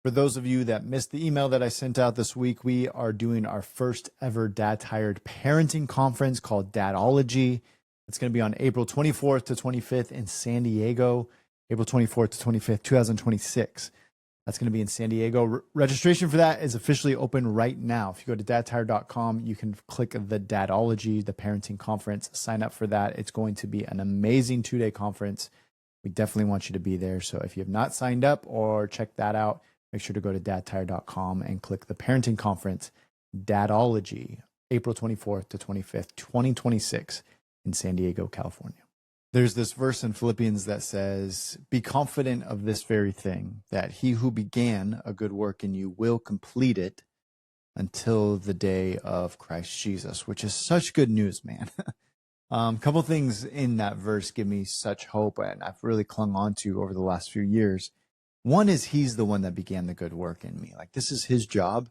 For those of you that missed the email that I sent out this week, we are doing our first ever Dad Tired parenting conference called Dadology. It's going to be on April 24th to 25th in San Diego, April 24th to 25th, 2026. That's going to be in San Diego. Registration for that is officially open right now. If you go to dadtired.com, you can click the Dadology, the parenting conference, sign up for that. It's going to be an amazing 2-day conference. We definitely want you to be there. So if you have not signed up or checked that out, make sure to go to dadtired.com and click the parenting conference, Dadology, April 24th to 25th, 2026 in San Diego, California. There's this verse in Philippians that says, be confident of this very thing, that he who began a good work in you will complete it until the day of Christ Jesus, which is such good news, man. Couple things in that verse give me such hope, and I've really clung on to over the last few years. One is he's the one that began the good work in me. Like, this is his job,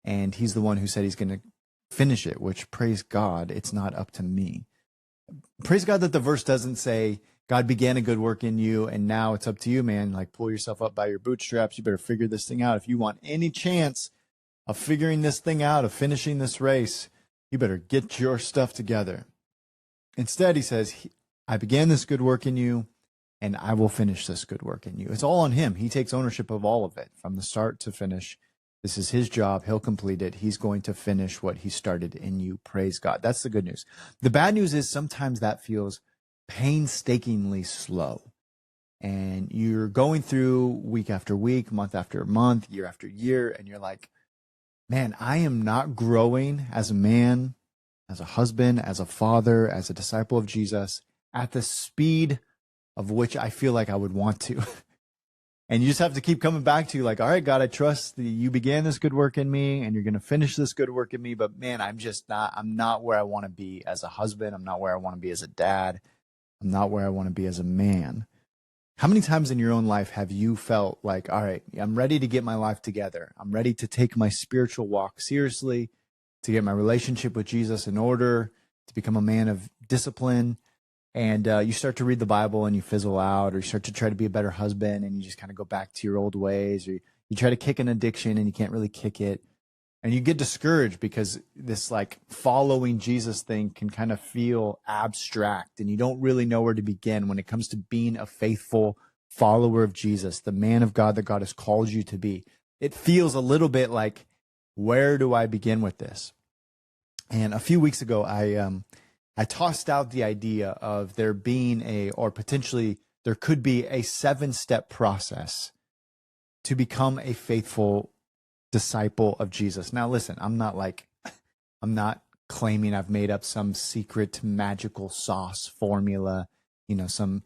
and he's the one who said he's going to finish it, which, praise God, it's not up to me. Praise God that the verse doesn't say God began a good work in you and now it's up to you, man. Like, pull yourself up by your bootstraps. You better figure this thing out. If you want any chance of figuring this thing out, of finishing this race, you better get your stuff together. Instead, he says, I began this good work in you and I will finish this good work in you. It's all on him. He takes ownership of all of it from the start to finish. This is his job. He'll complete it. He's going to finish what he started in you. Praise God. That's the good news. The bad news is sometimes that feels painstakingly slow. And you're going through week after week, month after month, year after year, and you're like, man, I am not growing as a man, as a husband, as a father, as a disciple of Jesus at the speed of which I feel like I would want to. And you just have to keep coming back to, like, all right, God, I trust that you began this good work in me and you're going to finish this good work in me. But man, I'm not where I want to be as a husband. I'm not where I want to be as a dad. I'm not where I want to be as a man. How many times in your own life have you felt like, all right, I'm ready to get my life together. I'm ready to take my spiritual walk seriously, to get my relationship with Jesus in order, to become a man of discipline. And you start to read the Bible and you fizzle out, or you start to try to be a better husband and you just kind of go back to your old ways, or you try to kick an addiction and you can't really kick it. And you get discouraged because this like following Jesus thing can kind of feel abstract and you don't really know where to begin when it comes to being a faithful follower of Jesus, the man of God that God has called you to be. It feels a little bit like, where do I begin with this? And a few weeks ago, I tossed out the idea of there being or potentially there could be a 7-step process to become a faithful disciple of Jesus. Now, listen, I'm not claiming I've made up some secret magical sauce formula, some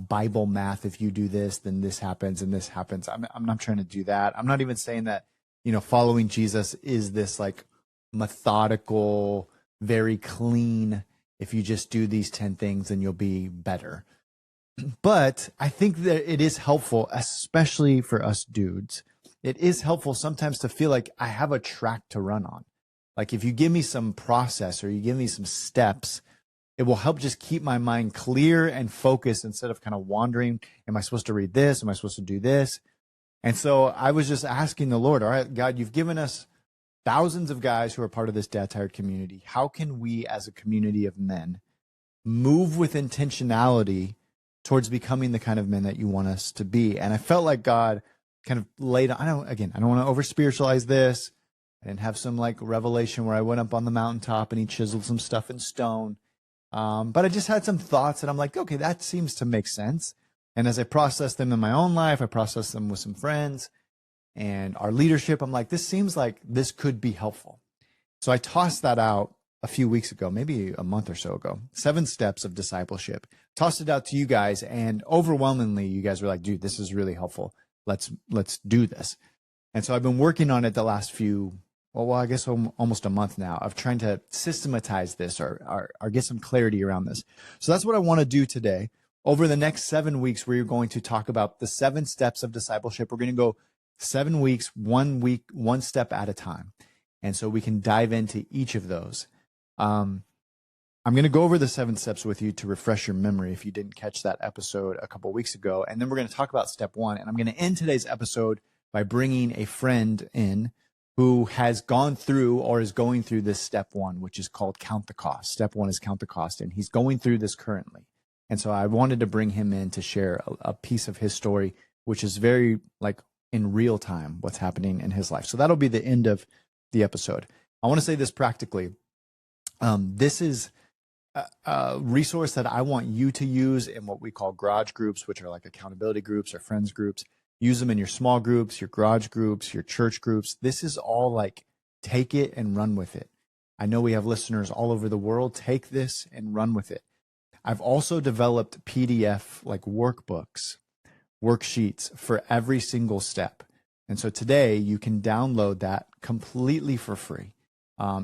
Bible math. If you do this, then this happens and this happens. I'm not trying to do that. I'm not even saying that, following Jesus is this like methodical, very clean, if you just do these 10 things, then you'll be better. But I think that it is helpful, especially for us dudes. It is helpful sometimes to feel like I have a track to run on. Like if you give me some process or you give me some steps, it will help just keep my mind clear and focused instead of kind of wandering. Am I supposed to read this? Am I supposed to do this? And so I was just asking the Lord, all right, God, you've given us thousands of guys who are part of this Dad Tired community. How can we as a community of men move with intentionality towards becoming the kind of men that you want us to be? And I felt like God kind of laid on, I don't want to over spiritualize this. I didn't have some like revelation where I went up on the mountaintop and he chiseled some stuff in stone. But I just had some thoughts and I'm like, okay, that seems to make sense. And as I processed them in my own life, I processed them with some friends and our leadership, I'm like, this seems like this could be helpful. So I tossed that out a few weeks ago, maybe a month or so ago, 7 Steps of Discipleship, tossed it out to you guys. And overwhelmingly, you guys were like, dude, this is really helpful. Let's do this. And so I've been working on it the last I guess almost a month now of trying to systematize this or get some clarity around this. So that's what I want to do today. Over the next 7 weeks, we're going to talk about the 7 steps of discipleship. We're going to go 7 weeks, 1 week, 1 step at a time. And so we can dive into each of those. I'm going to go over the 7 steps with you to refresh your memory if you didn't catch that episode a couple of weeks ago. And then we're going to talk about step 1. And I'm going to end today's episode by bringing a friend in who has gone through or is going through this step one, which is called count the cost. Step one is count the cost, and he's going through this currently. And so I wanted to bring him in to share a piece of his story, which is very like in real time what's happening in his life. So that'll be the end of the episode. I want to say this practically. This is a resource that I want you to use in what we call garage groups, which are like accountability groups or friends groups. Use them in your small groups, your garage groups, your church groups. This is all like, take it and run with it. I know we have listeners all over the world. Take this and run with it. I've also developed PDF like workbooks, worksheets for every single step. And so today you can download that completely for free.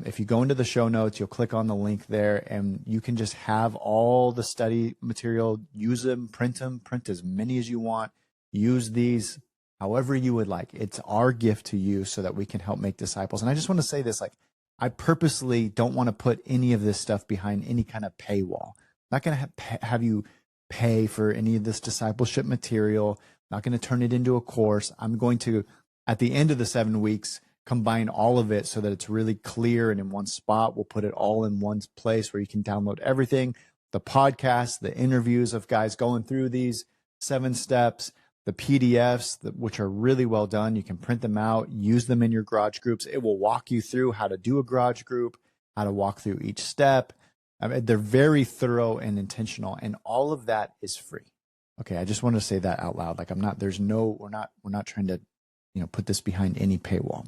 If you go into the show notes, you'll click on the link there and you can just have all the study material, use them, print as many as you want. Use these however you would like. It's our gift to you so that we can help make disciples. And I just want to say this, like, I purposely don't want to put any of this stuff behind any kind of paywall. I'm not going to have you pay for any of this discipleship material. I'm not going to turn it into a course. I'm going to, at the end of the 7 weeks, combine all of it so that it's really clear and in one spot. We'll put it all in one place where you can download everything, the podcast, the interviews of guys going through these 7 steps, the PDFs, which are really well done. You can print them out, use them in your garage groups. It will walk you through how to do a garage group, how to walk through each step. I mean, they're very thorough and intentional, and all of that is free. Okay, I just want to say that out loud. Like, we're not trying to, put this behind any paywall.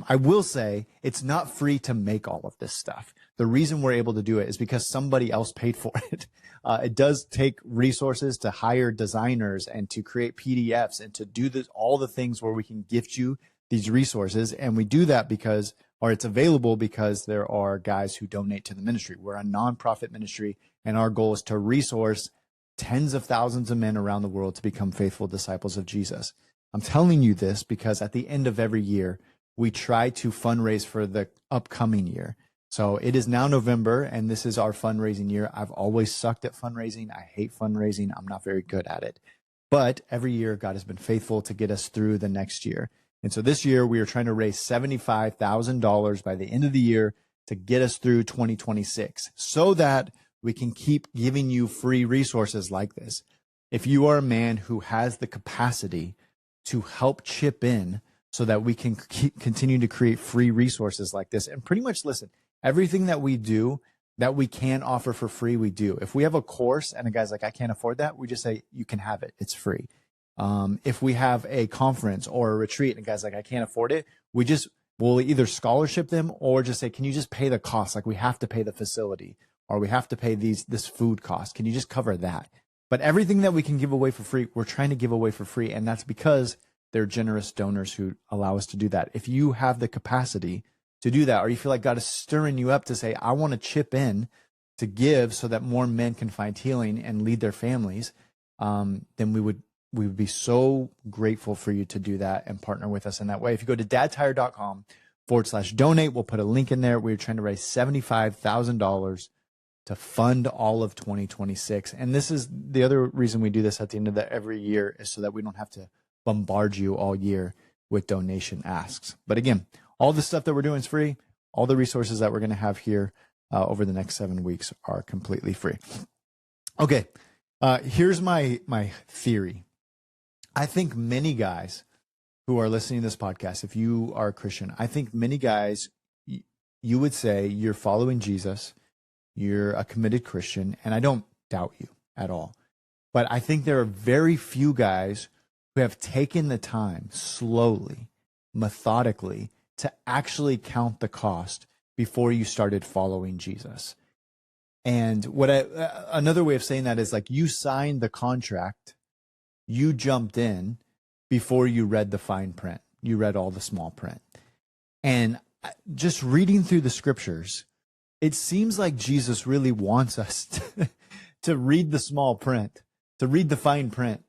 I will say it's not free to make all of this stuff. The reason we're able to do it is because somebody else paid for it. It does take resources to hire designers and to create PDFs and to do all the things where we can gift you these resources. And we do that it's available because there are guys who donate to the ministry. We're a nonprofit ministry, and our goal is to resource tens of thousands of men around the world to become faithful disciples of Jesus. I'm telling you this because at the end of every year, we try to fundraise for the upcoming year. So it is now November, and this is our fundraising year. I've always sucked at fundraising. I hate fundraising. I'm not very good at it. But every year, God has been faithful to get us through the next year. And so this year, we are trying to raise $75,000 by the end of the year to get us through 2026 so that we can keep giving you free resources like this. If you are a man who has the capacity to help chip in so that we can continue to create free resources like this, and pretty much listen, everything that we do that we can offer for free, we do. If we have a course and a guy's like, I can't afford that, we just say, you can have it. It's free. If we have a conference or a retreat and a guy's like, I can't afford it, we'll either scholarship them or just say, can you just pay the cost? Like, we have to pay the facility or we have to pay this food cost. Can you just cover that? But everything that we can give away for free, we're trying to give away for free. And that's because they're generous donors who allow us to do that. If you have the capacity to do that, or you feel like God is stirring you up to say, I want to chip in to give so that more men can find healing and lead their families, then we would be so grateful for you to do that and partner with us in that way. If you go to dadtired.com/donate, we'll put a link in there. We're trying to raise $75,000 to fund all of 2026. And this is the other reason we do this at the end of every year, is so that we don't have to bombard you all year with donation asks. But again, all the stuff that we're doing is free. All the resources that we're going to have here over the next 7 weeks are completely free. Okay, here's my theory. I think many guys who are listening to this podcast, if you are a Christian, I think many guys, you would say you're following Jesus, you're a committed Christian, and I don't doubt you at all. But I think there are very few guys who have taken the time slowly, methodically, to actually count the cost before you started following Jesus. And another way of saying that is, like, you signed the contract, you jumped in before you read the fine print. You read all the small print. And just reading through the scriptures, it seems like Jesus really wants us to read the small print, to read the fine print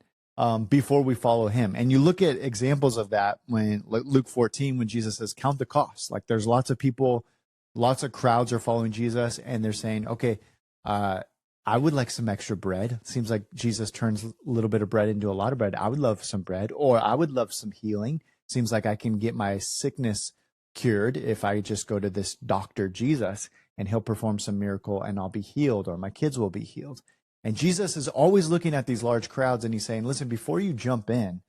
before we follow him. And you look at examples of that when Luke 14, when Jesus says, count the costs. Like, there's lots of people, lots of crowds are following Jesus, and they're saying, okay, I would like some extra bread. It seems like Jesus turns a little bit of bread into a lot of bread. I would love some bread, or I would love some healing. seems like I can get my sickness cured if I just go to this doctor Jesus and he'll perform some miracle and I'll be healed, or my kids will be healed. And Jesus is always looking at these large crowds and he's saying, listen, before you jump in,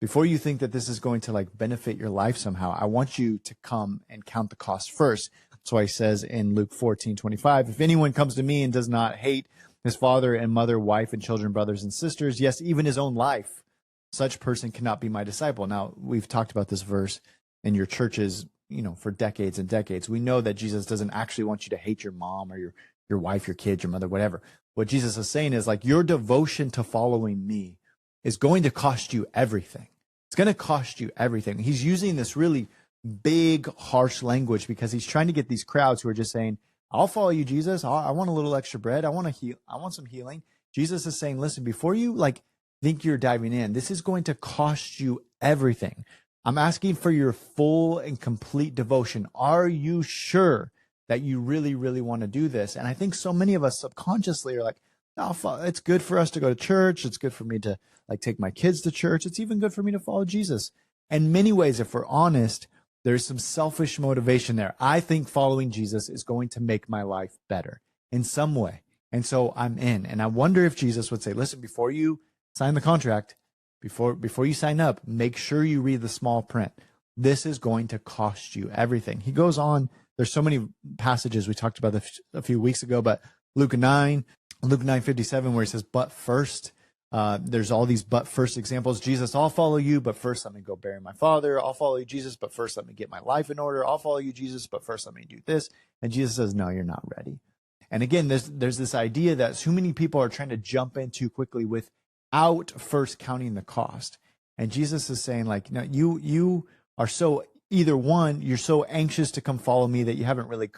before you think that this is going to like benefit your life somehow, I want you to come and count the cost first. So he says in Luke 14:25, if anyone comes to me and does not hate his father and mother, wife and children, brothers and sisters, yes, even his own life, such person cannot be my disciple. Now, we've talked about this verse in your churches, for decades and decades. We know that Jesus doesn't actually want you to hate your mom or your wife, your kids, your mother, whatever. What Jesus is saying is like your devotion to following me is going to cost you everything. It's going to cost you everything. He's using this really big, harsh language because he's trying to get these crowds who are just saying, I'll follow you, Jesus. I want a little extra bread. I want some healing. Jesus is saying, listen, before you think you're diving in, this is going to cost you everything. I'm asking for your full and complete devotion. Are you sure that you really, really want to do this? And I think so many of us subconsciously are like, no, it's good for us to go to church. It's good for me to take my kids to church. It's even good for me to follow Jesus. In many ways, if we're honest, there's some selfish motivation there. I think following Jesus is going to make my life better in some way. And so I'm in. And I wonder if Jesus would say, listen, before you sign the contract, before you sign up, make sure you read the small print. This is going to cost you everything. He goes on. There's so many passages. We talked about this a few weeks ago, but Luke 9:57, where he says, but first, there's all these but first examples. Jesus, I'll follow you, but first let me go bury my father. I'll follow you, Jesus, but first let me get my life in order. I'll follow you, Jesus, but first let me do this. And Jesus says, no, you're not ready. And again, there's this idea that so many people are trying to jump in too quickly without first counting the cost. And Jesus is saying, like, no, you are so, either one, you're so anxious to come follow me that you haven't really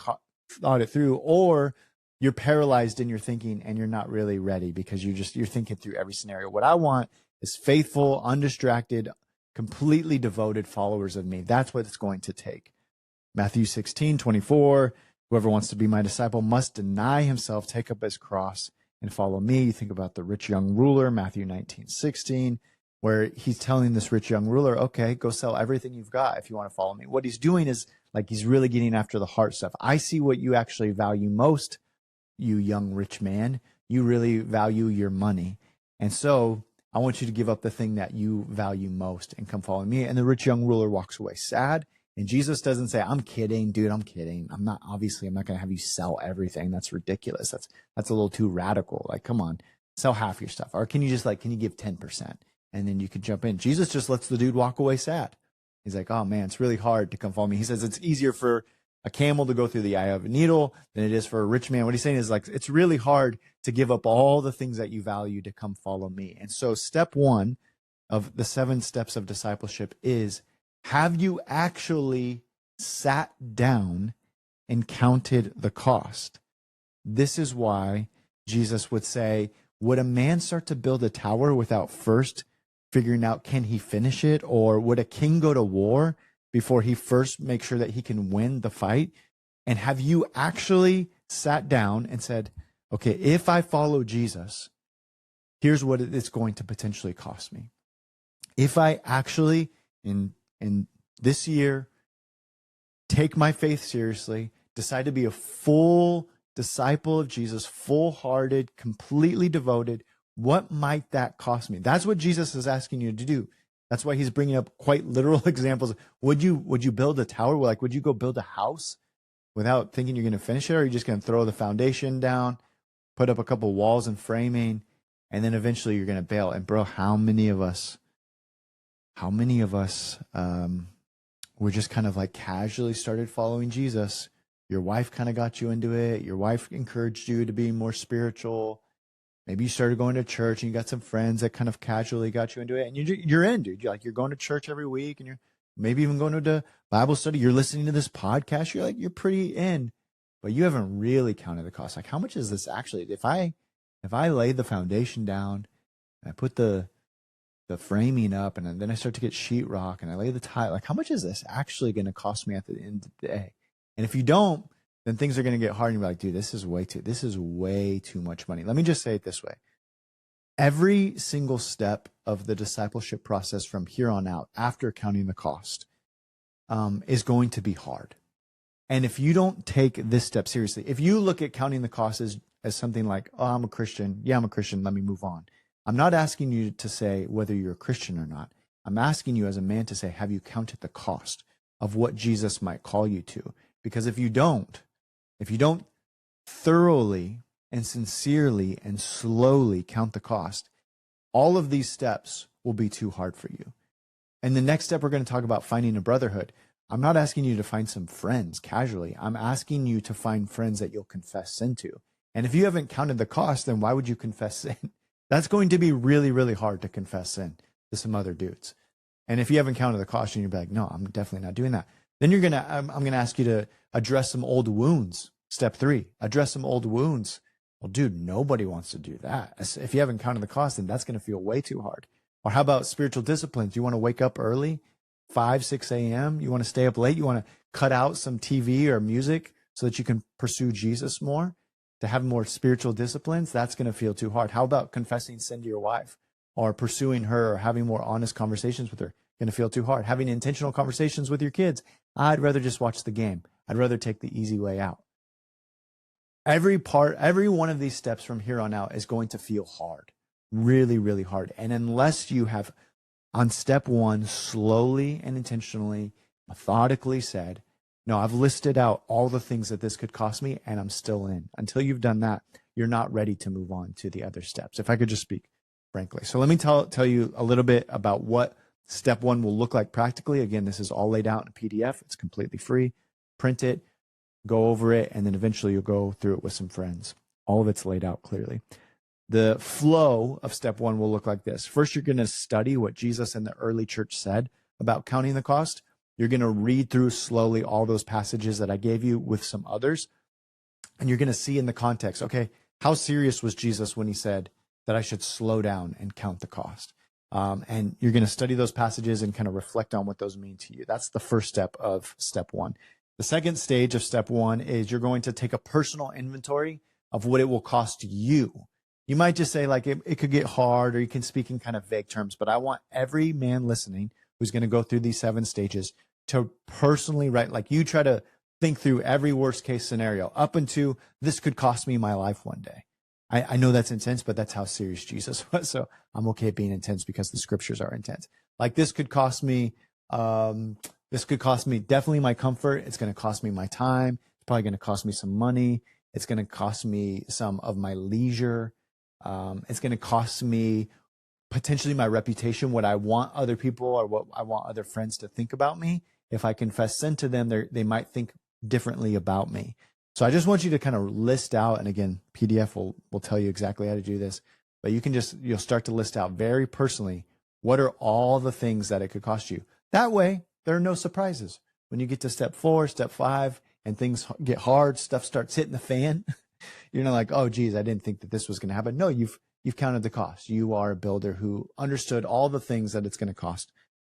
thought it through, or you're paralyzed in your thinking and you're not really ready because you're thinking through every scenario. What I want is faithful, undistracted, completely devoted followers of me. That's what it's going to take. Matthew 16:24, whoever wants to be my disciple must deny himself, take up his cross and follow me. You think about the rich young ruler, Matthew 19:16, where he's telling this rich young ruler, okay, go sell everything you've got if you want to follow me. What he's doing is like he's really getting after the heart stuff. I see what you actually value most, you young rich man. You really value your money. And so I want you to give up the thing that you value most and come follow me. And the rich young ruler walks away sad. And Jesus doesn't say, I'm kidding, dude, I'm kidding. I'm not going to have you sell everything. That's ridiculous. That's a little too radical. Like, come on, sell half your stuff. Or can you give 10%? And then you can jump in. Jesus just lets the dude walk away sad. He's like, oh man, it's really hard to come follow me. He says it's easier for a camel to go through the eye of a needle than it is for a rich man. What he's saying is like, it's really hard to give up all the things that you value to come follow me. And so step one of the 7 steps of discipleship is, have you actually sat down and counted the cost? This is why Jesus would say, would a man start to build a tower without first figuring out, can he finish it? Or would a king go to war before he first makes sure that he can win the fight? And have you actually sat down and said, okay, if I follow Jesus, here's what it's going to potentially cost me. If I actually, in this year, take my faith seriously, decide to be a full disciple of Jesus, full-hearted, completely devoted, what might that cost me? That's what Jesus is asking you to do. That's why he's bringing up quite literal examples. Would you build a tower? Like, would you go build a house without thinking you're going to finish it? Or are you just going to throw the foundation down, put up a couple walls and framing, and then eventually you're going to bail? And bro, how many of us were just kind of like casually started following Jesus? Your wife kind of got you into it. Your wife encouraged you to be more spiritual. Maybe you started going to church and you got some friends that kind of casually got you into it, and you're in, dude. You're going to church every week, and you're maybe even going to Bible study. You're listening to this podcast. You're pretty in, but you haven't really counted the cost. Like, how much is this actually? If I lay the foundation down and I put the framing up, and then I start to get sheetrock and I lay the tile, like, how much is this actually going to cost me at the end of the day? And if you don't, then things are going to get hard and you're like, dude, this is way too much money. Let me just say it this way. Every single step of the discipleship process from here on out, after counting the cost, is going to be hard. And if you don't take this step seriously, if you look at counting the cost as something like, oh, I'm a Christian. Yeah, I'm a Christian. Let me move on. I'm not asking you to say whether you're a Christian or not. I'm asking you as a man to say, have you counted the cost of what Jesus might call you to? Because if you don't thoroughly and sincerely and slowly count the cost, all of these steps will be too hard for you. And the next step, we're going to talk about finding a brotherhood. I'm not asking you to find some friends casually. I'm asking you to find friends that you'll confess sin to. And if you haven't counted the cost, then why would you confess sin? That's going to be really, really hard to confess sin to some other dudes. And if you haven't counted the cost, and you're like, no, I'm definitely not doing that. Then I'm going to ask you to address some old wounds. Step 3, address some old wounds. Well, dude, nobody wants to do that. If you haven't counted the cost, then that's going to feel way too hard. Or how about spiritual disciplines? You want to wake up early, 5, 6 a.m.? You want to stay up late? You want to cut out some TV or music so that you can pursue Jesus more, to have more spiritual disciplines? That's going to feel too hard. How about confessing sin to your wife, or pursuing her, or having more honest conversations with her? Going to feel too hard. Having intentional conversations with your kids. I'd rather just watch the game. I'd rather take the easy way out. Every one of these steps from here on out is going to feel hard, really, really hard. And unless you have, on step 1, slowly and intentionally, methodically said, no, I've listed out all the things that this could cost me, and I'm still in. Until you've done that, you're not ready to move on to the other steps. If I could just speak frankly. So let me tell you a little bit about what step 1 will look like practically. Again, this is all laid out in a PDF. It's completely free. Print it, go over it, and then eventually you'll go through it with some friends. All of it's laid out clearly. The flow of step 1 will look like this. First, you're going to study what Jesus and the early church said about counting the cost. You're going to read through slowly all those passages that I gave you with some others. And you're going to see in the context, okay, how serious was Jesus when he said that I should slow down and count the cost? And you're going to study those passages and kind of reflect on what those mean to you. That's the first step of step 1. The second stage of step 1 is you're going to take a personal inventory of what it will cost you. You might just say, like, it could get hard, or you can speak in kind of vague terms, but I want every man listening who's going to go through these 7 stages to personally write, like, you try to think through every worst case scenario up into this could cost me my life one day. I know that's intense, but that's how serious Jesus was. So I'm okay being intense because the scriptures are intense. Like, this could cost me definitely my comfort. It's going to cost me my time. It's probably going to cost me some money. It's going to cost me some of my leisure. It's going to cost me potentially my reputation, what I want other people or what I want other friends to think about me. If I confess sin to them, they might think differently about me. So I just want you to kind of list out, and again, PDF will tell you exactly how to do this, but you'll start to list out very personally, what are all the things that it could cost you? That way, there are no surprises. When you get to step 4, step 5, and things get hard, stuff starts hitting the fan, you're not like, oh, geez, I didn't think that this was going to happen. No, you've counted the cost. You are a builder who understood all the things that it's going to cost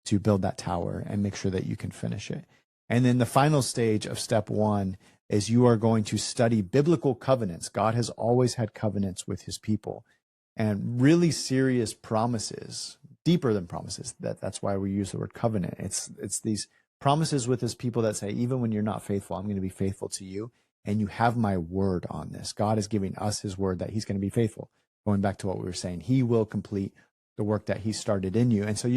to build that tower and make sure that you can finish it. And then the final stage of step 1 is you are going to study biblical covenants. God has always had covenants with his people, and really serious promises, deeper than promises. That's why we use the word covenant. It's these promises with his people that say, even when you're not faithful, I'm going to be faithful to you. And you have my word on this. God is giving us his word that he's going to be faithful. Going back to what we were saying, he will complete the work that he started in you. And so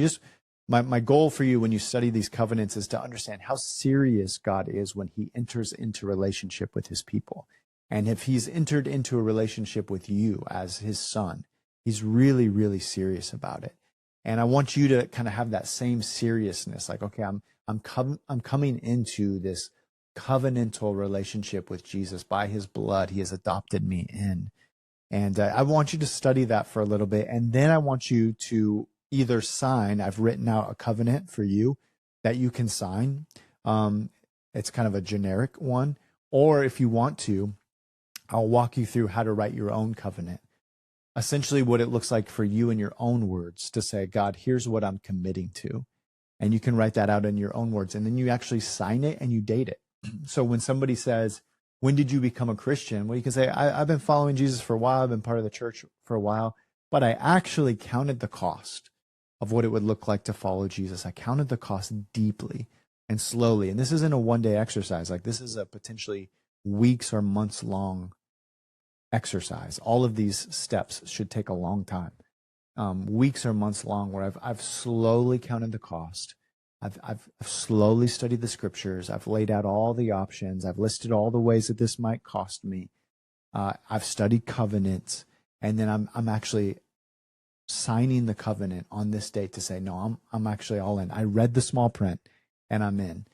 my goal for you when you study these covenants is to understand how serious God is when he enters into relationship with his people. And if he's entered into a relationship with you as his son, he's really, really serious about it. And I want you to kind of have that same seriousness. Like, okay, I'm coming into this covenantal relationship with Jesus. By his blood, he has adopted me in. And I want you to study that for a little bit. And then I want you to either sign, I've written out a covenant for you that you can sign. It's kind of a generic one. Or if you want to, I'll walk you through how to write your own covenant. Essentially what it looks like for you in your own words to say, God, here's what I'm committing to. And you can write that out in your own words. And then you actually sign it and you date it. So when somebody says, when did you become a Christian? Well, you can say, I've been following Jesus for a while. I've been part of the church for a while. but I actually counted the cost of what it would look like to follow Jesus. I counted the cost deeply and slowly. And this isn't a one-day exercise. Like, this is a potentially weeks or months long exercise. All of these steps should take a long time, weeks or months long, where I've slowly counted the cost. I've slowly studied the scriptures. I've laid out all the options. I've listed all the ways that this might cost me. I've studied covenants, and then I'm actually signing the covenant on this date to say, no, I'm actually all in. I read the small print and I'm in.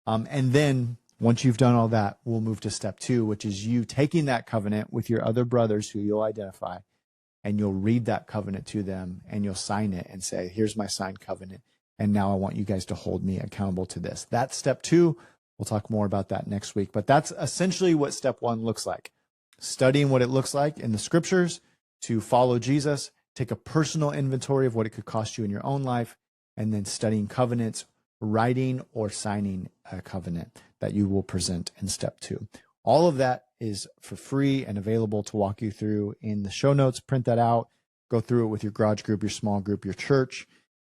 And then once you've done all that, we'll move to step 2, which is you taking that covenant with your other brothers who you'll identify, and you'll read that covenant to them and you'll sign it and say, here's my signed covenant. And now I want you guys to hold me accountable to this. That's step 2. We'll talk more about that next week. But that's essentially what step 1 looks like. Studying what it looks like in the scriptures to follow Jesus, take a personal inventory of what it could cost you in your own life, and then studying covenants, writing or signing a covenant that you will present in step 2. All of that is for free and available to walk you through in the show notes. Print that out, go through it with your garage group, your small group, your church,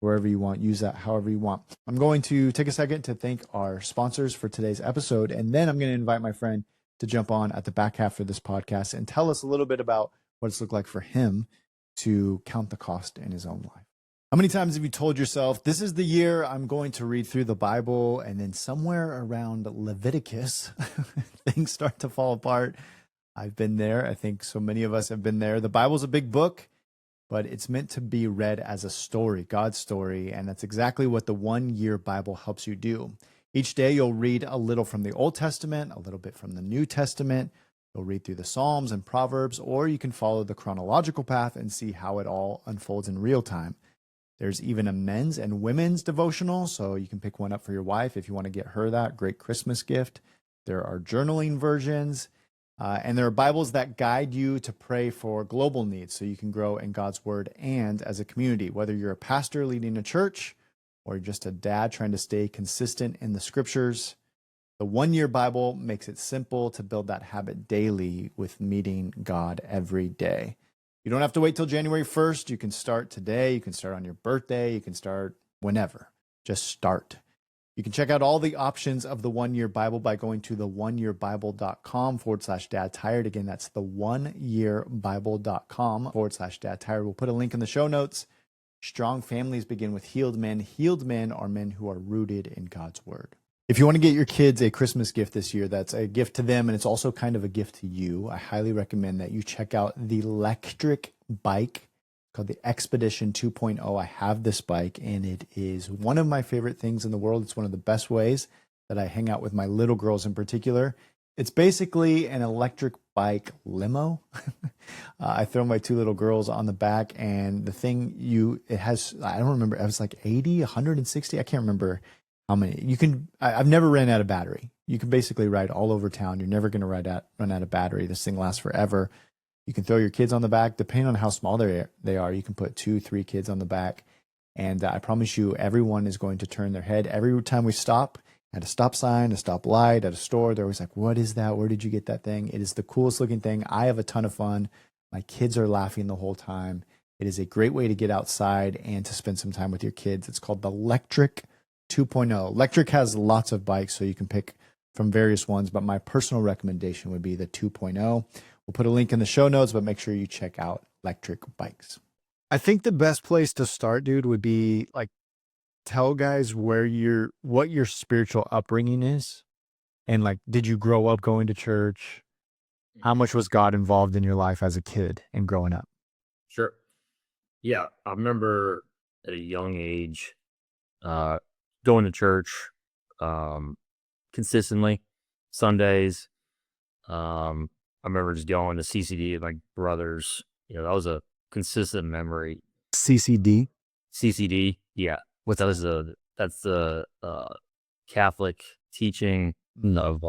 wherever you want. Use that however you want. I'm going to take a second to thank our sponsors for today's episode, and then I'm going to invite my friend to jump on at the back half of this podcast and tell us a little bit about what it's looked like for him to count the cost in his own life. How many times have you told yourself, this is the year I'm going to read through the Bible, and then somewhere around Leviticus, things start to fall apart? I've been there. I think so many of us have been there. The Bible's a big book, but it's meant to be read as a story, God's story, and that's exactly what the 1-year Bible helps you do. Each day you'll read a little from the Old Testament, a little bit from the New Testament. You'll read through the Psalms and Proverbs, or you can follow the chronological path and see how it all unfolds in real time. There's even a men's and women's devotional, so you can pick one up for your wife if you want to get her that great Christmas gift. There are journaling versions, and there are Bibles that guide you to pray for global needs so you can grow in God's Word and as a community, whether you're a pastor leading a church or just a dad trying to stay consistent in the scriptures. The 1-year Bible makes it simple to build that habit daily with meeting God every day. You don't have to wait till January 1st. You can start today. You can start on your birthday. You can start whenever. Just start. You can check out all the options of the 1-year Bible by going to the1yearbible.com/Dad Tired. Again, that's the 1yearbible.com/Dad Tired. We'll put a link in the show notes. Strong families begin with healed men. Healed men are men who are rooted in God's Word. If you want to get your kids a Christmas gift this year, that's a gift to them, and it's also kind of a gift to you. I highly recommend that you check out the Lectric bike called the Expedition 2.0. I have this bike, and it is one of my favorite things in the world. It's one of the best ways that I hang out with my little girls in particular. It's basically an electric bike limo. I throw my 2 little girls on the back, and the thing it has, I don't remember, it was like 80, 160, I can't remember how many. I've never ran out of battery. You can basically ride all over town. You're never going to run out of battery. This thing lasts forever. You can throw your kids on the back. Depending on how small they are, you can put 2, 3 kids on the back. And I promise you, everyone is going to turn their head. Every time we stop at a stop sign, a stop light, at a store, they're always like, what is that? Where did you get that thing? It is the coolest looking thing. I have a ton of fun. My kids are laughing the whole time. It is a great way to get outside and to spend some time with your kids. It's called the Lectric 2.0. Lectric has lots of bikes, so you can pick from various ones, but my personal recommendation would be the 2.0. We'll put a link in the show notes, but make sure you check out Lectric bikes. I think the best place to start, dude, would be like, tell guys what your spiritual upbringing is. And like, did you grow up going to church? How much was God involved in your life as a kid and growing up? Sure. Yeah. I remember at a young age, going to church, consistently Sundays. I remember just going to CCD with my brothers. That was a consistent memory. CCD? CCD. Yeah. That's the Catholic teaching of,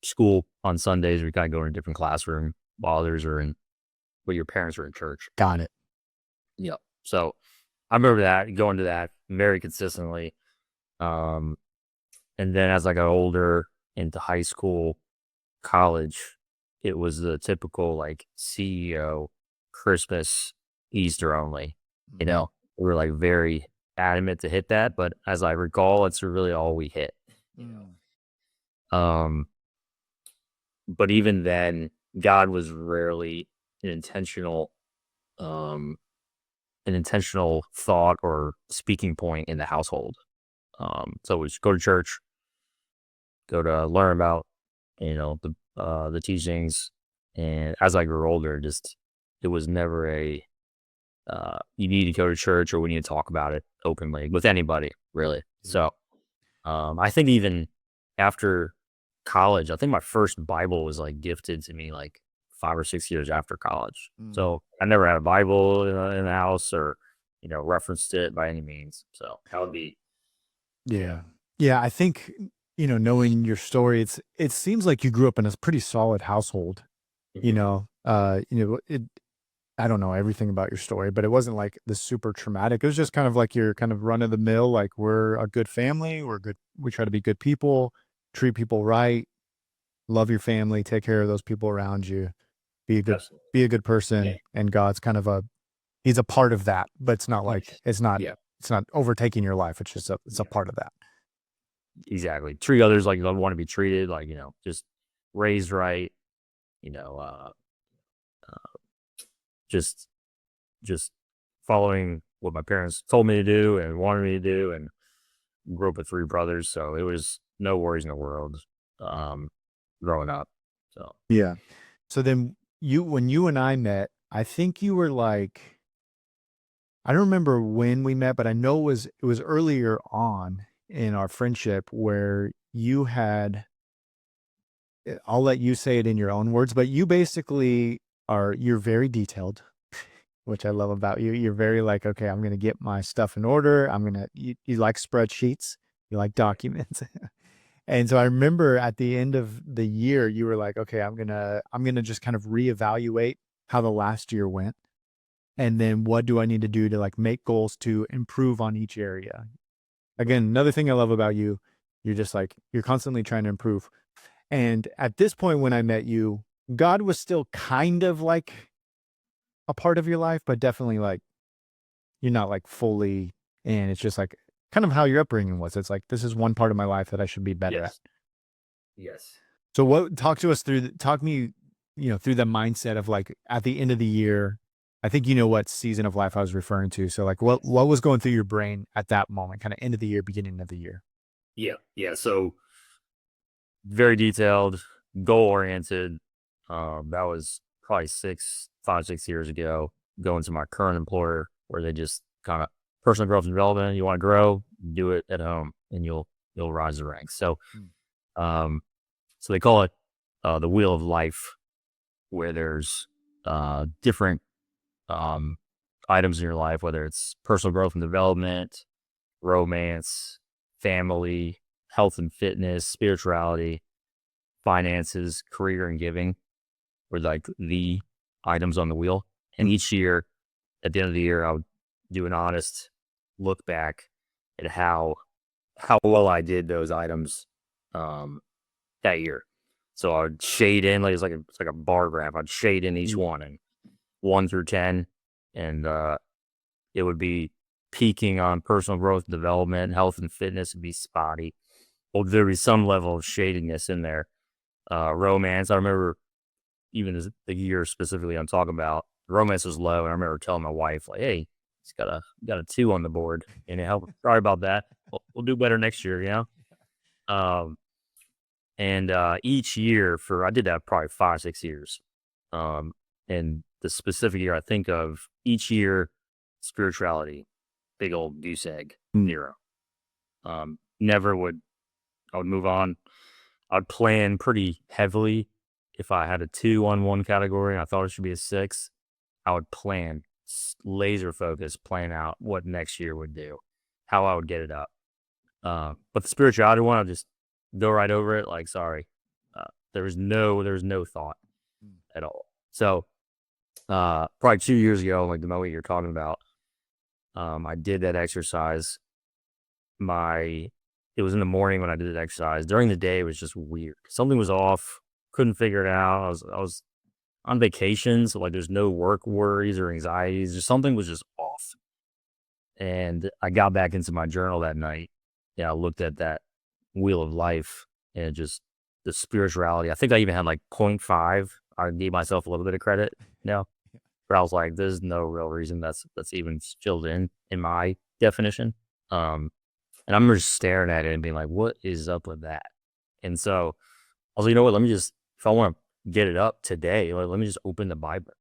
school on Sundays. We kind of go in a different classroom while others are your parents are in church. Got it. Yeah. So I remember going to that very consistently. And then as I got older into high school, college, it was the typical like CEO Christmas, Easter only. You know, we were like very adamant to hit that, but as I recall, it's really all we hit. Um, but even then, God was rarely an intentional, um, an intentional thought or speaking point in the household. So we just go to church, go to learn about, the teachings, and as I grew older, just it was never a you need to go to church or we need to talk about it openly with anybody, really. So I think even after college, I think my first Bible was like gifted to me like 5 or 6 years after college. So I never had a Bible in the house or, referenced it by any means. So that would be, Yeah. Yeah, I think, knowing your story, it seems like you grew up in a pretty solid household, it I don't know everything about your story, but it wasn't like the super traumatic. It was just kind of like your kind of run of the mill, like we're a good family, we try to be good people, treat people right, love your family, take care of those people around you, be a good absolutely. be a good person, and God's kind of he's a part of that, but it's not like Yeah, it's not overtaking your life. It's just it's a part of that. exactly. Treat others like you want to be treated, like, just raised right, you know, just just following what my parents told me to do and wanted me to do, and grew up with three brothers, so it was no worries in the world um, growing up. So Yeah. So then when you and I met, I think you were like, I don't remember when we met, but I know it was earlier on in our friendship where you had, I'll let you say it in your own words, but you basically you're very detailed, which I love about you. You're very like, okay, I'm going to get my stuff in order. You like spreadsheets, you like documents. And so I remember at the end of the year, you were like, okay, I'm gonna just kind of reevaluate how the last year went. And then what do I need to do to like make goals to improve on each area? Again, another thing I love about you, you're just like, you're constantly trying to improve. And at this point when I met you, God was still kind of like a part of your life, but definitely like you're not like fully in. It's just like kind of how your upbringing was. It's like this is one part of my life that I should be better at. yes, yes, So talk to us talk me, through the mindset of like at the end of the year. I think you know what season of life I was referring to. So like what was going through your brain at that moment, kind of end of the year, beginning of the year? yeah. So very detailed, goal oriented. That was probably 5, 6 years ago. Going to my current employer, where they just kind of personal growth and development. You want to grow, do it at home, and you'll rise the ranks. So, um, so they call it the wheel of life, where there's different um, items in your life, whether it's personal growth and development, romance, family, health and fitness, spirituality, finances, career, and giving were like the items on the wheel. And each year, at the end of the year, I would do an honest look back at how well I did those items um, that year. So I would shade in like it's like a bar graph. I'd shade in each one and 1 through 10, and it would be peaking on personal growth and development, health and fitness would be spotty. Well, there'd be some level of shadiness in there. Romance, I remember even as the year specifically I'm talking about, romance was low, and I remember telling my wife like, "Hey, it's got a 2 on the board, and sorry about that. We'll do better next year, you know." Um, and each year I did that probably 5, 6 years. Um, and the specific year I think of each year, spirituality, big old goose egg, 0. Never would I would move on. I'd plan pretty heavily. If I had a 2 on one category and I thought it should be a 6, I would plan laser focus, plan out what next year would do, how I would get it up. But the spirituality one, I'll just go right over it. Like, sorry, there was no thought at all. So, probably 2 years ago, like the moment you're talking about, I did that exercise. It was in the morning when I did the exercise. During the day, it was just weird. Something was off. Couldn't figure it out. I was on vacation, so like there's no work worries or anxieties. Just something was just off. And I got back into my journal that night. Yeah, I looked at that wheel of life and just the spirituality. I think I even had like point 0.5. I gave myself a little bit of credit, you know, but I was like, there's no real reason that's even filled in my definition. And I'm just staring at it and being like, what is up with that? And so I was like, you know what, let me just, if I want to get it up today, like, let me just open the Bible,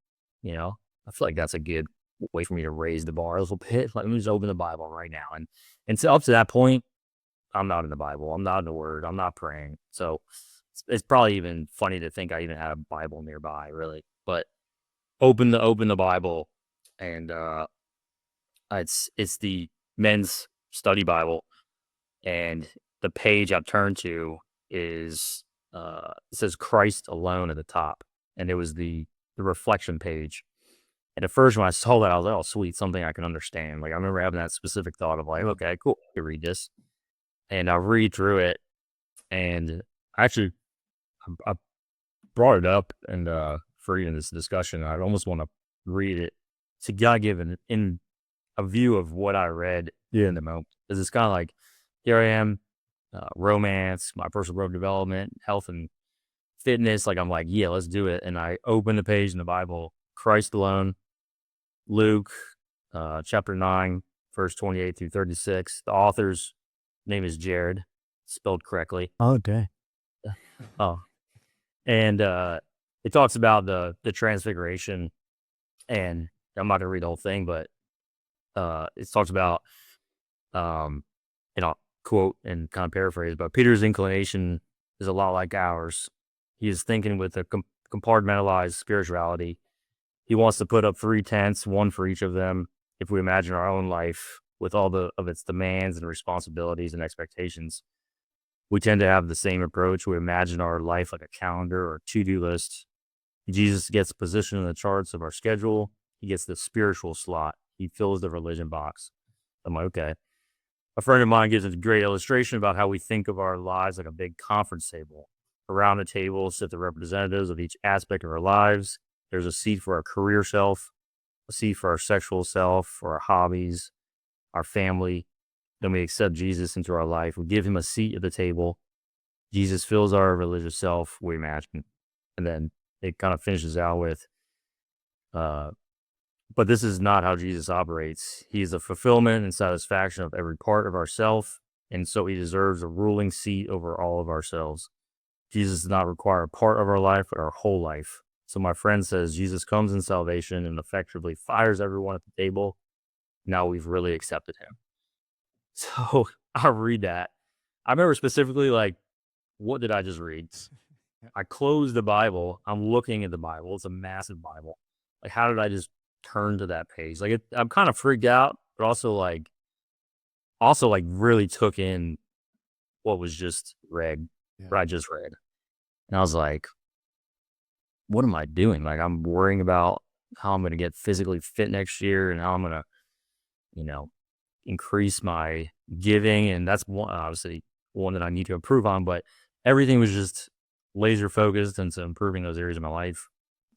you know? I feel like that's a good way for me to raise the bar a little bit. Like, let me just open the Bible right now. And so up to that point, I'm not in the Bible. I'm not in the Word. I'm not praying. So it's probably even funny to think I even had a Bible nearby, really. But open the Bible, and it's the men's study Bible, and the page I've turned to is it says Christ alone at the top, and it was the reflection page. And at first, when I saw that, I was like, "Oh, sweet, something I can understand." Like I remember having that specific thought of like, "Okay, cool, I can read this," and I read through it, and actually, I brought it up and for in this discussion, I almost want to read it to God give in a view of what I read in the moment. Because it's kind of like, here I am, romance, my personal growth development, health and fitness. Like I'm like, yeah, let's do it. And I open the page in the Bible, Christ alone, Luke, chapter 9, verse 28 through 36. The author's name is Jerrad, spelled correctly. Oh, dang. Oh, and it talks about the transfiguration, and I'm not gonna read the whole thing, but it talks about and I'll quote and kind of paraphrase, but Peter's inclination is a lot like ours. He is thinking with a compartmentalized spirituality. He wants to put up 3 tents, one for each of them. If we imagine our own life with all of its demands and responsibilities and expectations, we tend to have the same approach. We imagine our life like a calendar or to-do list. Jesus gets position in the charts of our schedule. He gets the spiritual slot. He fills the religion box. I'm like, okay. A friend of mine gives a great illustration about how we think of our lives like a big conference table. Around the table sit the representatives of each aspect of our lives. There's a seat for our career self, a seat for our sexual self, for our hobbies, our family. Then we accept Jesus into our life. We give him a seat at the table. Jesus fills our religious self, we imagine. And then it kind of finishes out with, but this is not how Jesus operates. He is the fulfillment and satisfaction of every part of ourself, and so he deserves a ruling seat over all of ourselves. Jesus does not require a part of our life, but our whole life. So my friend says Jesus comes in salvation and effectively fires everyone at the table. Now we've really accepted him. So I read that. I remember specifically, like, what did I just read? I closed the Bible. I'm looking at the Bible. It's a massive Bible. Like, how did I just turn to that page? Like, I'm kind of freaked out, but also like really took in what was just read, what I just read. And I was like, what am I doing? Like, I'm worrying about how I'm going to get physically fit next year and how I'm going to, you know, increase my giving. And that's one, obviously one that I need to improve on, but everything was just laser focused into improving those areas of my life.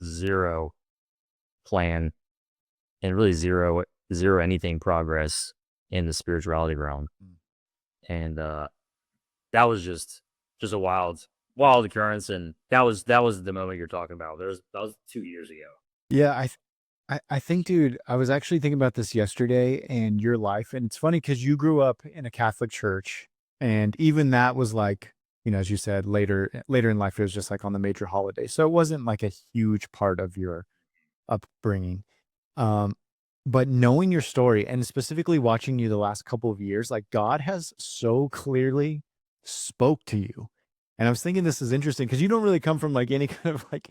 Zero plan and really zero anything progress in the spirituality realm. And that was just a wild occurrence. And that was the moment you're talking about. That was 2 years ago. Yeah, I think, dude, I was actually thinking about this yesterday and your life, and it's funny because you grew up in a Catholic church, and even that was like, as you said, later in life, it was just like on the major holidays, so it wasn't like a huge part of your upbringing. Um, but knowing your story and specifically watching you the last couple of years, like God has so clearly spoke to you. And I was thinking this is interesting because you don't really come from like any kind of like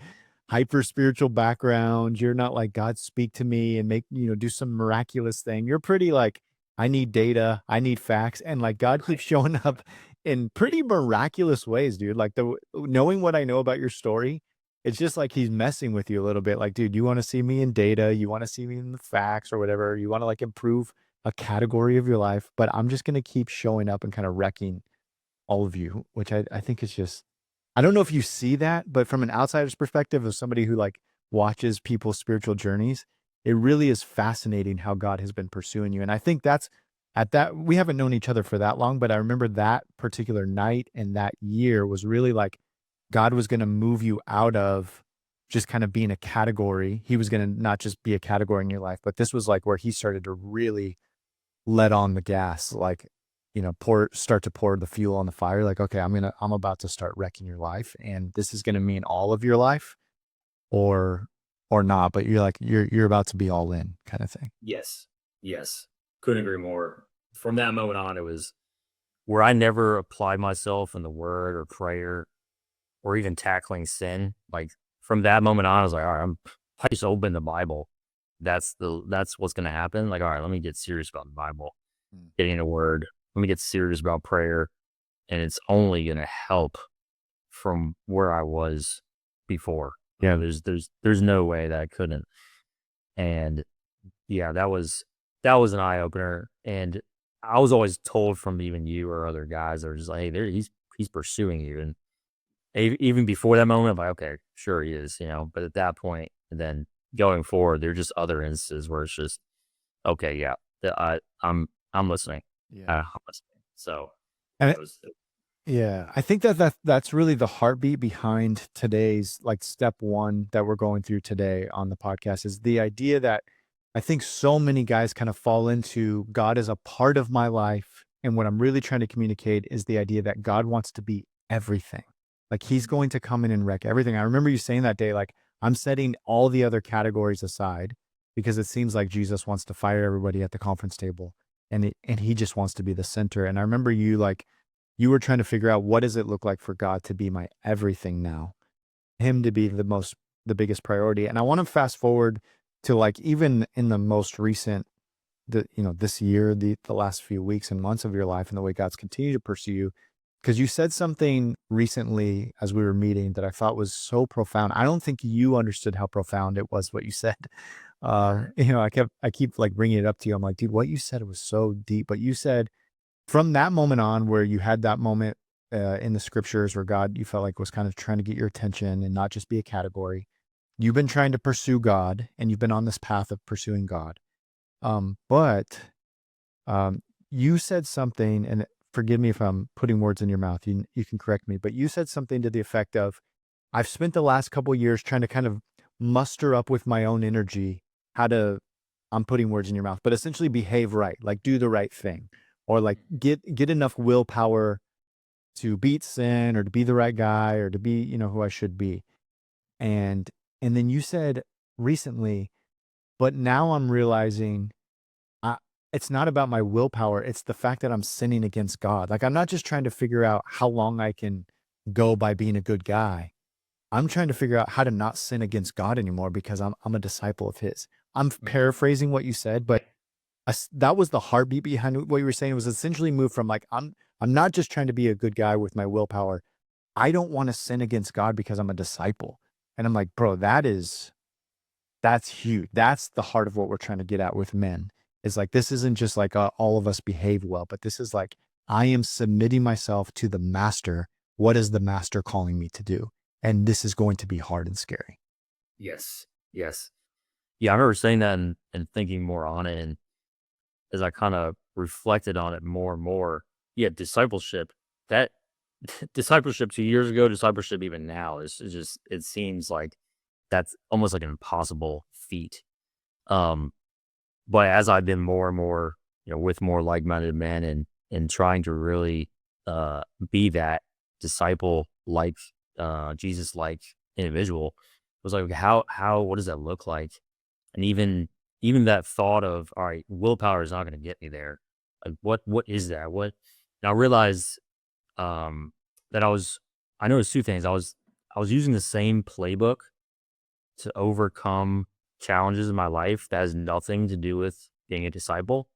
hyper spiritual background. You're not like God speak to me and make, do some miraculous thing. You're pretty like, I need data, I need facts. And like God keeps showing up in pretty miraculous ways, dude. Like knowing what I know about your story, it's just like he's messing with you a little bit. Like, dude, you want to see me in data, you want to see me in the facts or whatever. You want to like improve a category of your life, but I'm just going to keep showing up and kind of wrecking all of you, which I think is just, I don't know if you see that, but from an outsider's perspective of somebody who like watches people's spiritual journeys, it really is fascinating how God has been pursuing you. And I think we haven't known each other for that long, but I remember that particular night and that year was really like God was going to move you out of just kind of being a category. He was going to not just be a category in your life, but this was like where he started to really let on the gas, like, start to pour the fuel on the fire. Like, okay, I'm about to start wrecking your life, and this is going to mean all of your life or not, but you're about to be all in kind of thing. Yes. Yes. Couldn't agree more. From that moment on, it was where I never applied myself in the word or prayer or even tackling sin. Like from that moment on, I was like, all right, I just open the Bible. That's what's going to happen. Like, all right, let me get serious about the Bible, getting the word. Let me get serious about prayer. And it's only going to help from where I was before. Yeah. There's no way that I couldn't. And yeah, that was an eye opener. And I was always told from even you or other guys that were just like, hey, he's pursuing you. And even before that moment, I'm like, okay, sure he is, but at that point, and then going forward, there are just other instances where it's just, okay, yeah, I'm listening. Yeah. I'm listening. So And it was, yeah, I think that's really the heartbeat behind today's like step one that we're going through today on the podcast is the idea that I think so many guys kind of fall into God is a part of my life. And what I'm really trying to communicate is the idea that God wants to be everything. Like he's going to come in and wreck everything. I remember you saying that day, like I'm setting all the other categories aside because it seems like Jesus wants to fire everybody at the conference table and he just wants to be the center. And I remember you were trying to figure out what does it look like for God to be my everything now, him to be the biggest priority. And I want to fast forward to like, even in the most recent, this year, the last few weeks and months of your life and the way God's continued to pursue you. Because you said something recently as we were meeting that I thought was so profound. I don't think you understood how profound it was what you said. I keep like bringing it up to you. I'm like, dude, what you said was so deep. But you said, from that moment on where you had that moment in the scriptures where God, you felt like was kind of trying to get your attention and not just be a category, you've been trying to pursue God and you've been on this path of pursuing God. But you said something, and forgive me if I'm putting words in your mouth, you can correct me, but you said something to the effect of, I've spent the last couple of years trying to kind of muster up with my own energy I'm putting words in your mouth, but essentially behave right, like do the right thing, or like get enough willpower to beat sin or to be the right guy or to be, who I should be. And then you said recently, but now I'm realizing it's not about my willpower. It's the fact that I'm sinning against God. Like I'm not just trying to figure out how long I can go by being a good guy. I'm trying to figure out how to not sin against God anymore because I'm a disciple of his. I'm paraphrasing what you said, but that was the heartbeat behind what you were saying. It was essentially moved from like, I'm not just trying to be a good guy with my willpower. I don't want to sin against God because I'm a disciple. And I'm like, bro, that's huge. That's the heart of what we're trying to get at with men. Is like, this isn't just like all of us behave well, but this is like, I am submitting myself to the master. What is the master calling me to do? And this is going to be hard and scary. yes. Yes. Yeah. I remember saying that and thinking more on it. And as I kind of reflected on it more and more, yeah, discipleship, that discipleship 2 years ago, discipleship even now is just, it seems like that's almost like an impossible feat. Um, but as I've been more and more, with more like-minded men and trying to really be that disciple like Jesus like individual, it was like what does that look like? And even that thought of, all right, willpower is not going to get me there. Like what is that? And I realized that I noticed two things. I was using the same playbook to overcome challenges in my life that has nothing to do with being a disciple,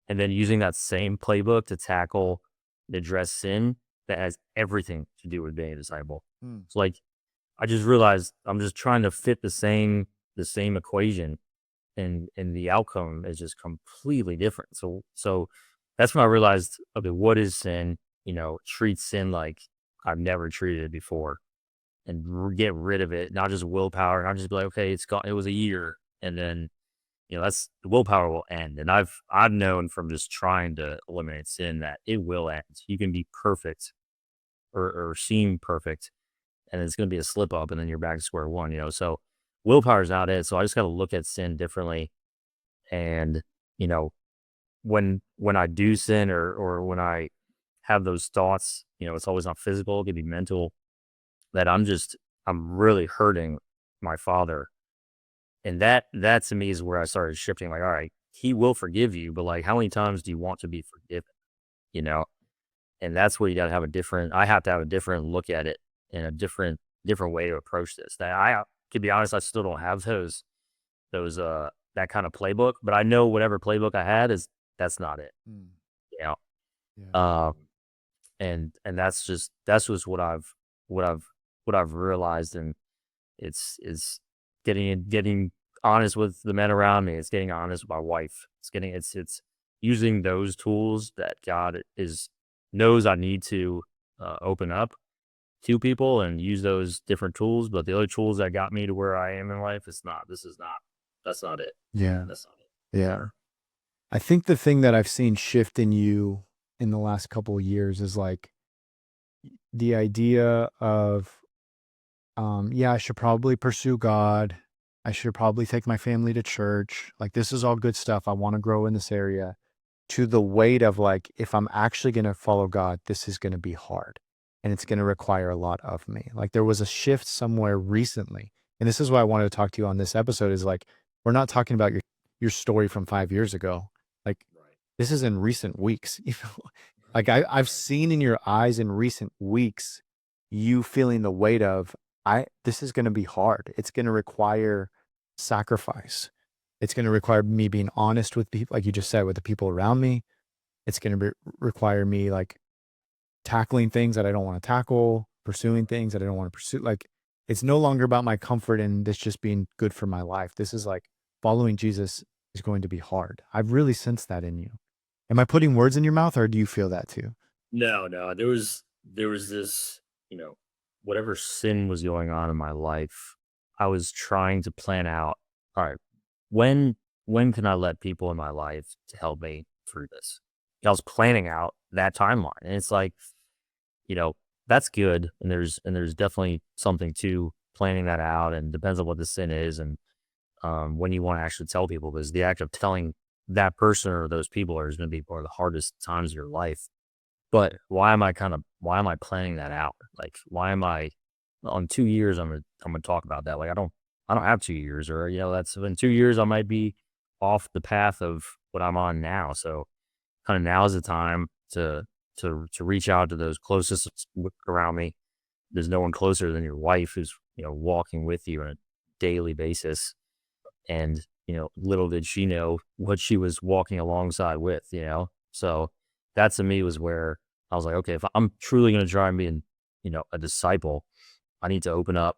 and then using that same playbook to tackle and address sin that has everything to do with being a disciple. So like I just realized I'm just trying to fit the same equation, and the outcome is just completely different. So that's when I realized, okay, what is sin? Treat sin like I've never treated it before. get rid of it, not just willpower, not just be like, okay, it's gone. It was a year. And then, that's the willpower will end. And I've known from just trying to eliminate sin that it will end. You can be perfect or seem perfect, and it's going to be a slip up, and then you're back to square one. So willpower is not it. So I just got to look at sin differently. And you know, when I do sin or when I have those thoughts, it's always not physical, it could be mental, that I'm really hurting my father. And that to me is where I started shifting, like, all right, he will forgive you, but like how many times do you want to be forgiven? You know? And that's where you gotta have I have to have a different look at it and a different way to approach this. That to be honest, I still don't have those that kind of playbook, but I know whatever playbook I had that's not it. Mm. You know? Yeah. Um and that's just what I've realized, and it's getting honest with the men around me. It's getting honest with my wife. It's using those tools that God knows I need to open up to people and use those different tools. But the other tools that got me to where I am in life, that's not it. Yeah. That's not it. Yeah. I think the thing that I've seen shift in you in the last couple of years is like the idea of, yeah, I should probably pursue God. I should probably take my family to church. Like, this is all good stuff. I want to grow in this area. To the weight of like, if I'm actually going to follow God, this is going to be hard and it's going to require a lot of me. Like, there was a shift somewhere recently. And this is why I wanted to talk to you on this episode is like, we're not talking about your story from 5 years ago. Like, this is in recent weeks. Like I've seen in your eyes in recent weeks, you feeling the weight of, this is going to be hard. It's going to require sacrifice. It's going to require me being honest with people, like you just said, with the people around me. It's going to require me like tackling things that I don't want to tackle, pursuing things that I don't want to pursue. Like, it's no longer about my comfort and this just being good for my life. This is like following Jesus is going to be hard. I've really sensed that in you. Am I putting words in your mouth, or do you feel that too? No, there was this, whatever sin was going on in my life, I was trying to plan out, all right, when can I let people in my life to help me through this? I was planning out that timeline. And it's like, that's good. And there's definitely something to planning that out, and depends on what the sin is and when you want to actually tell people, because the act of telling that person or those people is going to be one of the hardest times of your life. But why am I planning that out? Like, why am I on 2 years? I'm gonna talk about that. Like, I don't have 2 years, or that's in 2 years I might be off the path of what I'm on now. So kind of now is the time to reach out to those closest around me. There's no one closer than your wife, who's walking with you on a daily basis. And little did she know what she was walking alongside with. So that to me was where I was like, okay, if I'm truly going to try and be a disciple, I need to open up,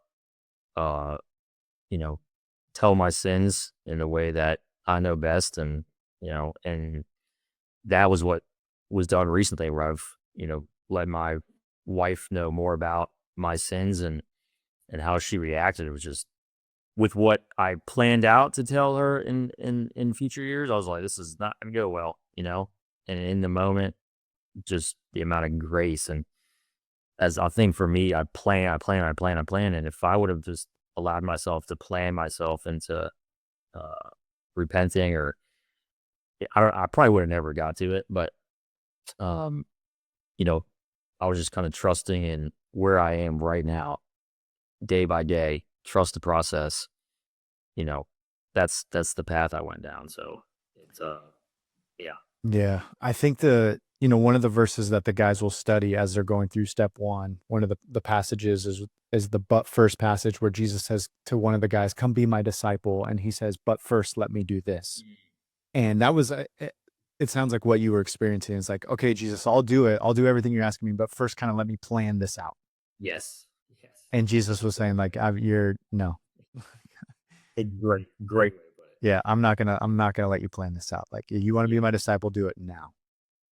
uh, you know, tell my sins in a way that I know best. And that was what was done recently, where I've, let my wife know more about my sins and how she reacted. It was just with what I planned out to tell her in future years. I was like, this is not going to go well, and in the moment, just the amount of grace. And as I think for me, I plan. And if I would have just allowed myself to plan myself into uh, repenting, or I probably would have never got to it. But um, I was just kind of trusting in where I am right now, day by day. Trust the process. That's the path I went down. So it's yeah. Yeah. I think one of the verses that the guys will study as they're going through step one of the passages is the but first passage, where Jesus says to one of the guys, come be my disciple. And he says, but first let me do this. And that was, it sounds like what you were experiencing. It's like, okay, Jesus, I'll do it. I'll do everything you're asking me, but first kind of let me plan this out. Yes. And Jesus was saying like, no. Great way to put it. Yeah, I'm not gonna let you plan this out. Like, you want to be my disciple, do it now.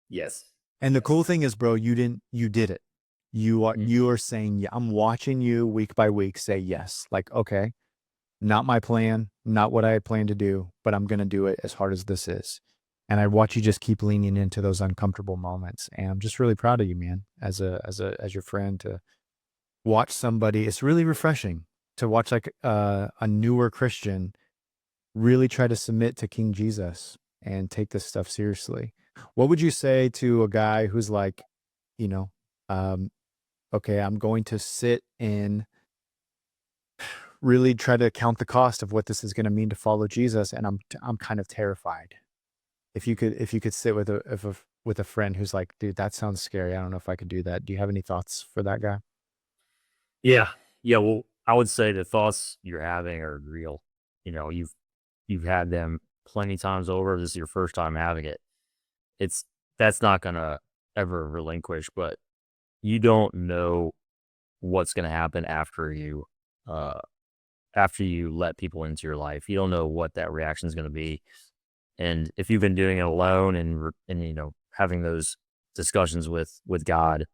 Yes. And the cool thing is, bro, you did it. You are saying, yeah, I'm watching you week by week say yes. Like, okay, not my plan, not what I had planned to do, but I'm going to do it as hard as this is. And I watch you just keep leaning into those uncomfortable moments. And I'm just really proud of you, man, as your friend, to watch somebody. It's really refreshing to watch like a newer Christian really try to submit to King Jesus and take this stuff seriously. What would you say to a guy who's like, you know, um, okay, I'm going to sit and really try to count the cost of what this is going to mean to follow Jesus, and I'm kind of terrified. If you could sit with a friend who's like, dude, that sounds scary. I don't know if I could do that. Do you have any thoughts for that guy? Yeah. Yeah. Well, I would say the thoughts you're having are real. You've had them plenty times over. This is your first time having it. It's That's not gonna ever relinquish, but you don't know what's gonna happen uh after you let people into your life. You don't know what that reaction is gonna be. And if you've been doing it alone and having those discussions with God,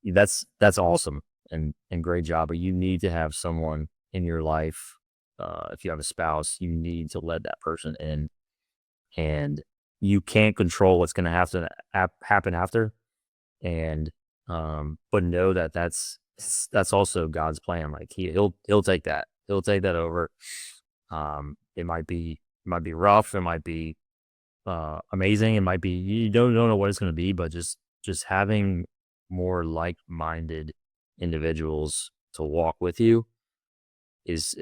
that's awesome and great job. But you need to have someone in your life. If you have a spouse, you need to let that person in, and you can't control what's going to have to happen after. And but know that that's also God's plan. Like he'll take that. He'll take that over. It might be rough. It might be amazing. It might be, you don't know what it's going to be, but just having more like-minded individuals to walk with you is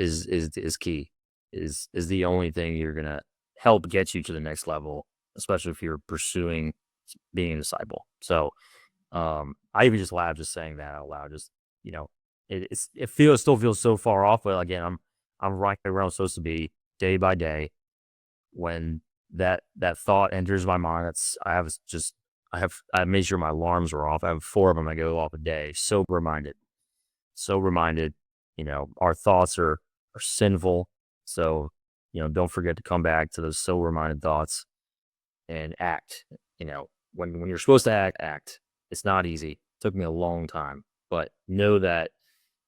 key. Is the only thing you're gonna help get you to the next level, especially if you're pursuing being a disciple. So I even just laugh just saying that out loud. Just it still feels so far off, but again, I'm right where I'm supposed to be day by day. When that thought enters my mind, I made sure my alarms were off. I have 4 of them that go off a day. So reminded, our thoughts are sinful. So, don't forget to come back to those so reminded thoughts and act. When you're supposed to act. It's not easy. It took me a long time, but know that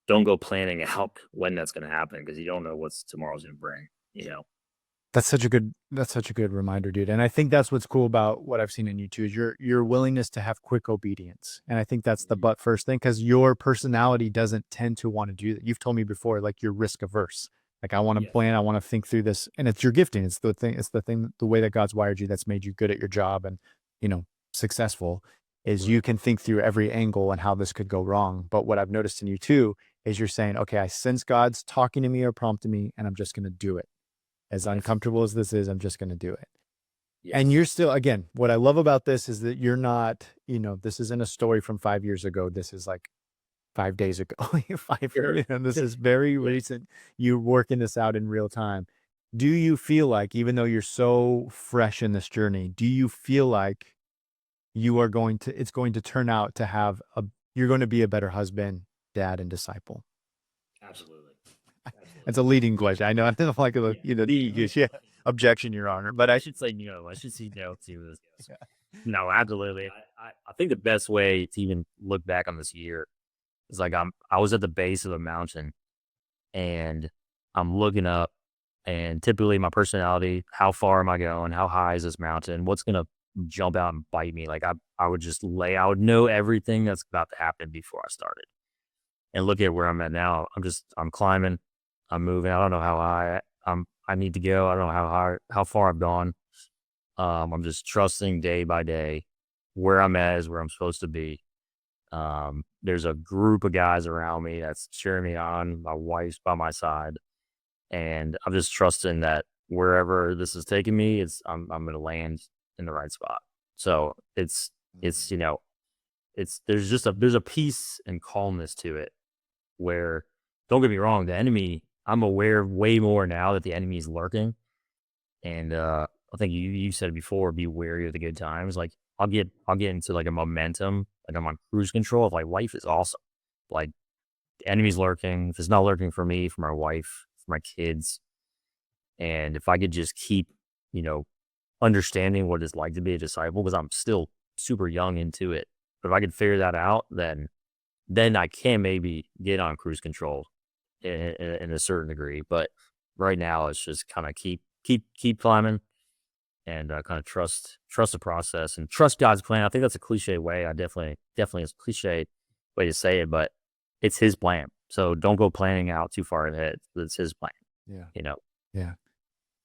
don't go planning out when that's going to happen, because you don't know what's tomorrow's going to bring. That's such a good reminder, dude. And I think that's what's cool about what I've seen in you too, is your willingness to have quick obedience. And I think that's the but first thing, because your personality doesn't tend to want to do that. You've told me before, like, you're risk averse. Like, I want to plan, I want to think through this, and it's your gifting. It's the way that God's wired you that's made you good at your job and, successful, is you can think through every angle and how this could go wrong. But what I've noticed in you too is you're saying, okay, I sense God's talking to me or prompting me, and I'm just going to do it. As uncomfortable as this is, I'm just going to do it. Yes. And you're still, again, what I love about this is that you're not, this isn't a story from 5 years ago. This is like 5 days ago. This is very recent. You're working this out in real time. Do you feel like, even though you're so fresh in this journey, do you feel like it's going to turn out to you're going to be a better husband, dad, and disciple? Absolutely. It's a leading question. I know. I don't like objection, Your Honor, but I should say no. I should say no to this. No, absolutely. I think the best way to even look back on this year is like I was at the base of a mountain and I'm looking up, and typically my personality, how far am I going? How high is this mountain? What's gonna jump out and bite me? Like I would know everything that's about to happen before I started. And look at where I'm at now. I'm climbing. I'm moving. I don't know how high I need to go. I don't know how far I've gone. I'm just trusting day by day where I'm at is where I'm supposed to be. There's a group of guys around me that's cheering me on. My wife's by my side, and I'm just trusting that wherever this is taking me, I'm going to land in the right spot. So it's there's a peace and calmness to it where, don't get me wrong, the enemy, I'm aware way more now that the enemy is lurking. And I think you said before, be wary of the good times. Like I'll get into like a momentum, like I'm on cruise control of like life is awesome. Like the enemy's lurking. If it's not lurking for me, for my wife, for my kids, and if I could just keep, understanding what it's like to be a disciple, because I'm still super young into it. But if I could figure that out, then then I can maybe get on cruise control in a certain degree. But right now, it's just kind of keep climbing and kind of trust the process and trust God's plan. I think that's a cliche way. I definitely is a cliche way to say it, but it's His plan. So don't go planning out too far ahead. It's His plan. Yeah. You know. Yeah.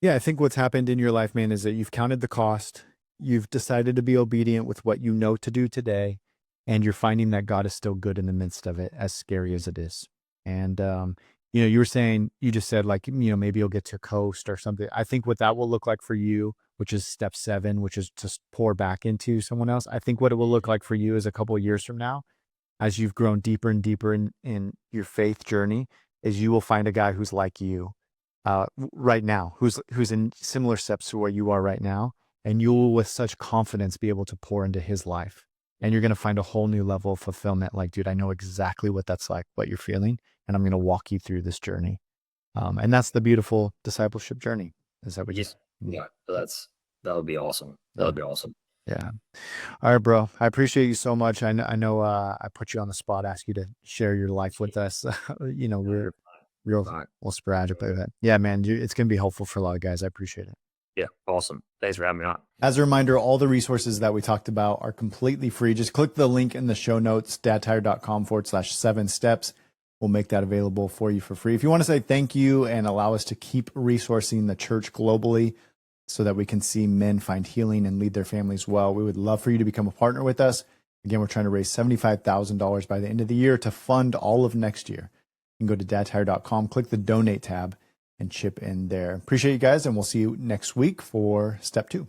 Yeah. I think what's happened in your life, man, is that you've counted the cost. You've decided to be obedient with what you know to do today. And you're finding that God is still good in the midst of it, as scary as it is. And, you were saying, you just said like, maybe you'll get to coast or something. I think what that will look like for you, which is step 7, which is to pour back into someone else. I think what it will look like for you is a couple of years from now, as you've grown deeper and deeper in your faith journey, is you will find a guy who's like you right now, who's in similar steps to where you are right now. And you will with such confidence be able to pour into his life. And you're going to find a whole new level of fulfillment. Like, dude, I know exactly what that's like, what you're feeling. And I'm going to walk you through this journey. And that's the beautiful discipleship journey. Is that what you? Yeah. That would be awesome. That would be awesome. Yeah. All right, bro. I appreciate you so much. I know I put you on the spot, ask you to share your life with us. We're real sporadic, but yeah, man, it's going to be helpful for a lot of guys. I appreciate it. Yeah. Awesome. Thanks for having me on. As a reminder, all the resources that we talked about are completely free. Just click the link in the show notes, dadtired.com/7 steps. We'll make that available for you for free. If you want to say thank you and allow us to keep resourcing the church globally so that we can see men find healing and lead their families well, we would love for you to become a partner with us. Again, we're trying to raise $75,000 by the end of the year to fund all of next year. You can go to dadtired.com, click the donate tab, and chip in there. Appreciate you guys, and we'll see you next week for step 2.